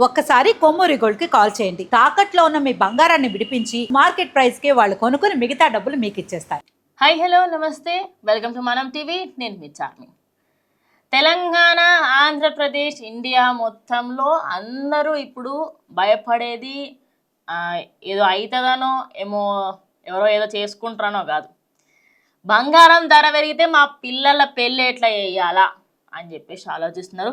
ఒక్కసారి కొమ్మూరి గోల్డ్ కి కాల్ చేయండి. తాకట్లో ఉన్న మీ బంగారాన్ని విడిపించి మార్కెట్ ప్రైస్ కి వాళ్ళు కొనుక్కుని మిగతా డబ్బులు మీకు ఇచ్చేస్తారు. హాయ్ హలో నమస్తే, వెల్కమ్ టు మనం టీవీ. నేను మీ చార్మి. తెలంగాణ, ఆంధ్రప్రదేశ్, ఇండియా మొత్తంలో అందరూ ఇప్పుడు భయపడేది ఏదో అవుతుందనో ఏమో, ఎవరో ఏదో చేసుకుంటారనో కాదు. బంగారం ధర పెరిగితే మా పిల్లల పెళ్ళి ఎట్లా చేయాలా అని చెప్పేసి ఆలోచిస్తున్నారు.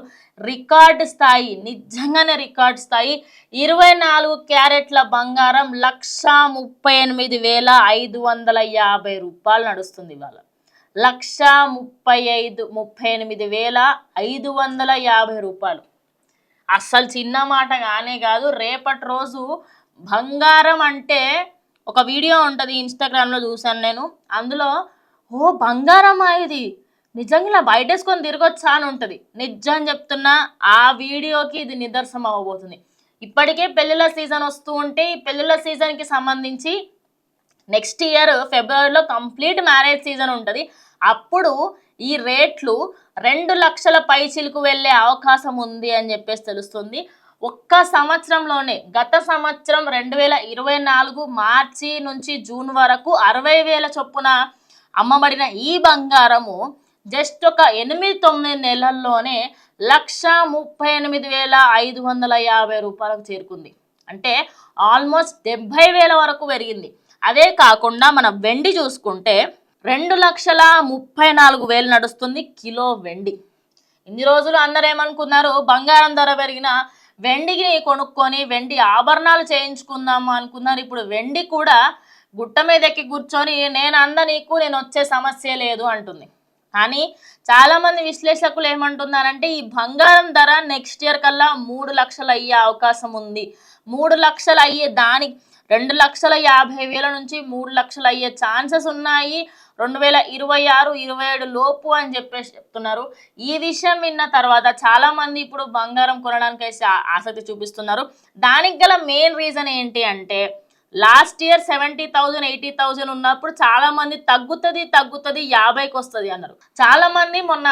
రికార్డు స్థాయి, నిజంగానే రికార్డు స్థాయి 24 క్యారెట్ల బంగారం 138,550 రూపాయలు నడుస్తుంది. ఇవాళ 138,550 రూపాయలు. అస్సలు చిన్న మాట కానే కాదు. రేపటి రోజు బంగారం అంటే ఒక వీడియో ఉంటుంది, ఇన్స్టాగ్రామ్లో చూసాను నేను. అందులో బంగారమా ఇది, నిజంగా ఇలా బయటేసుకొని తిరగొచ్చా అని ఉంటుంది. నిజం చెప్తున్నా, ఆ వీడియోకి ఇది నిదర్శనం అవ్వబోతుంది. ఇప్పటికే పెళ్ళిళ్ళ సీజన్ వస్తూ ఉంటే ఈ పెళ్ళిళ్ళ సీజన్కి సంబంధించి నెక్స్ట్ ఇయర్ ఫిబ్రవరిలో కంప్లీట్ మ్యారేజ్ సీజన్ ఉంటుంది. అప్పుడు ఈ రేట్లు 2 లక్షల పైచిలకు వెళ్ళే అవకాశం ఉంది అని చెప్పేసి తెలుస్తుంది. ఒక్క సంవత్సరంలోనే, గత సంవత్సరం 2024 మార్చి నుంచి జూన్ వరకు 60,000 చొప్పున అమ్మబడిన ఈ బంగారము జస్ట్ ఒక 8-9 నెలల్లోనే 138,550 రూపాయలకు చేరుకుంది. అంటే ఆల్మోస్ట్ 70,000 వరకు పెరిగింది. అదే కాకుండా మన వెండి చూసుకుంటే 2,34,000 నడుస్తుంది కిలో వెండి. ఇన్ని రోజులు అందరూ ఏమనుకున్నారు, బంగారం ధర పెరిగిన వెండికి కొనుక్కొని వెండి ఆభరణాలు చేయించుకుందాము అనుకున్నారు. ఇప్పుడు వెండి కూడా గుట్ట మీద ఎక్కి కూర్చొని నేను నీకు నేను వచ్చే సమస్య లేదు అంటుంది. కానీ చాలామంది విశ్లేషకులు ఏమంటున్నారంటే ఈ బంగారం ధర నెక్స్ట్ ఇయర్ కల్లా 3 లక్షలు అయ్యే అవకాశం ఉంది. 3 లక్షలు అయ్యే దానికి 2,50,000 నుంచి 3 లక్షలు అయ్యే ఛాన్సెస్ ఉన్నాయి 2026-27 లోపు అని చెప్పేసి చెప్తున్నారు. ఈ విషయం విన్న తర్వాత చాలామంది ఇప్పుడు బంగారం కొనడానికి ఆసక్తి చూపిస్తున్నారు. దానికి గల మెయిన్ రీజన్ ఏంటి అంటే, లాస్ట్ ఇయర్ 70,000-80,000 ఉన్నప్పుడు చాలా మంది తగ్గుతుంది 50కి వస్తుంది అన్నారు. చాలా మంది మొన్న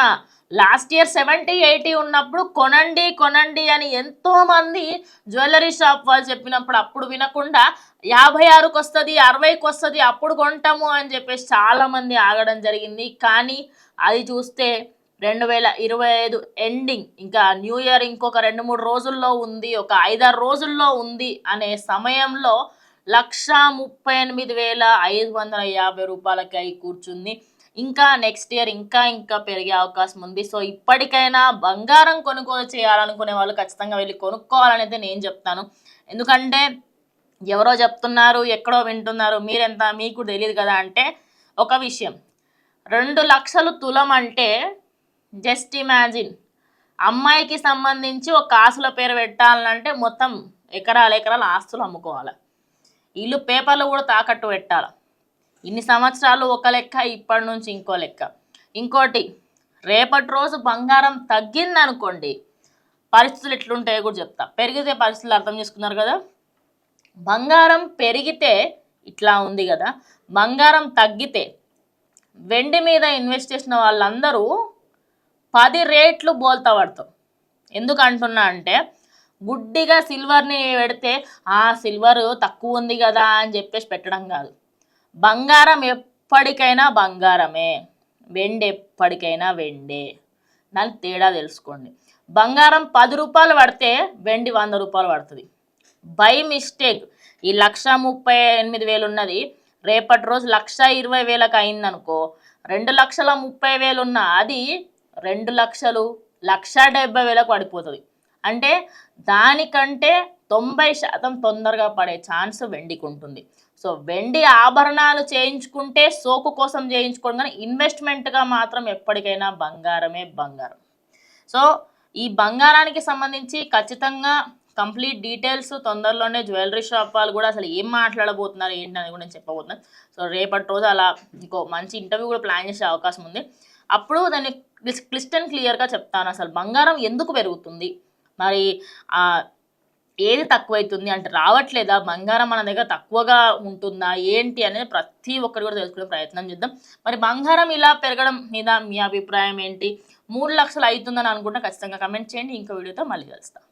లాస్ట్ ఇయర్ 70-80 ఉన్నప్పుడు కొనండి అని ఎంతో మంది జ్యువెలరీ షాప్ వాళ్ళు చెప్పినప్పుడు అప్పుడు వినకుండా 56కి వస్తుంది 60కి వస్తుంది అప్పుడు కొంటాము అని చెప్పేసి చాలా మంది ఆగడం జరిగింది. కానీ అది చూస్తే 2025 ఎండింగ్, ఇంకా న్యూ ఇయర్ ఇంకొక 2-3 రోజుల్లో ఉంది, ఒక 5-6 రోజుల్లో ఉంది అనే సమయంలో 138,550 రూపాయలకి అయి కూర్చుంది. ఇంకా నెక్స్ట్ ఇయర్ ఇంకా పెరిగే అవకాశం ఉంది. సో ఇప్పటికైనా బంగారం కొనుగోలు చేయాలనుకునే వాళ్ళు ఖచ్చితంగా వెళ్ళి కొనుక్కోవాలనేది నేను చెప్తాను. ఎందుకంటే ఎవరో చెప్తున్నారు, ఎక్కడో వింటున్నారు, మీరెంత మీకు తెలియదు కదా. అంటే ఒక విషయం, 2 లక్షలు తులం అంటే జస్ట్ ఇమాజిన్, అమ్మాయికి సంబంధించి ఒక ఆస్తుల పేరు పెట్టాలంటే మొత్తం ఎకరాల ఆస్తులు అమ్ముకోవాలి, ఇల్లు పేపర్లు కూడా తాకట్టు పెట్టాలి. ఇన్ని సంవత్సరాలు ఒక లెక్క, ఇప్పటి నుంచి ఇంకో లెక్క. ఇంకోటి, రేపటి రోజు బంగారం తగ్గిందనుకోండి పరిస్థితులు ఎట్లుంటాయో కూడా చెప్తా. పెరిగితే పరిస్థితులు అర్థం చేసుకున్నారు కదా. బంగారం పెరిగితే ఇట్లా ఉంది కదా, బంగారం తగ్గితే వెండి మీద ఇన్వెస్ట్ చేసిన వాళ్ళందరూ 10 రేట్లు బోల్తా పడతారు. ఎందుకు అంటున్నా అంటే, గుడ్డిగా సిల్వర్ని పెడితే ఆ సిల్వర్ తక్కువ ఉంది కదా అని చెప్పేసి పెట్టడం కాదు. బంగారం ఎప్పటికైనా బంగారమే, వెండి ఎప్పటికైనా వెండే. దానికి తేడా తెలుసుకోండి. బంగారం 10 రూపాయలు పడితే వెండి 100 రూపాయలు పడుతుంది. బై మిస్టేక్ ఈ 138,000 ఉన్నది రేపటి రోజు 120,000కి అయిందనుకో, 2,30,000 ఉన్న అది 2,70,000 పడిపోతుంది. అంటే దానికంటే 90% తొందరగా పడే ఛాన్స్ వెండికి ఉంటుంది. సో వెండి ఆభరణాలు చేయించుకుంటే సోకు కోసం చేయించుకోవడం, కానీ ఇన్వెస్ట్మెంట్గా మాత్రం ఎప్పటికైనా బంగారమే బంగారం. సో ఈ బంగారానికి సంబంధించి ఖచ్చితంగా కంప్లీట్ డీటెయిల్స్ తొందరలోనే జ్యువెలరీ షాప్ వాళ్ళు కూడా అసలు ఏం మాట్లాడబోతున్నారు ఏంటనేది కూడా నేను చెప్పబోతున్నాను. సో రేపటి రోజు అలా ఇంకో మంచి ఇంటర్వ్యూ కూడా ప్లాన్ చేసే అవకాశం ఉంది. అప్పుడు దాన్ని క్లియర్గా చెప్తాను, అసలు బంగారం ఎందుకు పెరుగుతుంది, మరి ఏది తక్కువైతుంది అంటే రావట్లేదా, బంగారం మన దగ్గర తక్కువగా ఉంటుందా ఏంటి అనేది ప్రతి ఒక్కరు కూడా తెలుసుకునే ప్రయత్నం చేద్దాం. మరి బంగారం ఇలా పెరగడం మీద మీ అభిప్రాయం ఏంటి? 3 లక్షలు అవుతుందని అనుకుంటే ఖచ్చితంగా కమెంట్ చేయండి. ఇంకో వీడియోతో మళ్ళీ కలుస్తాం.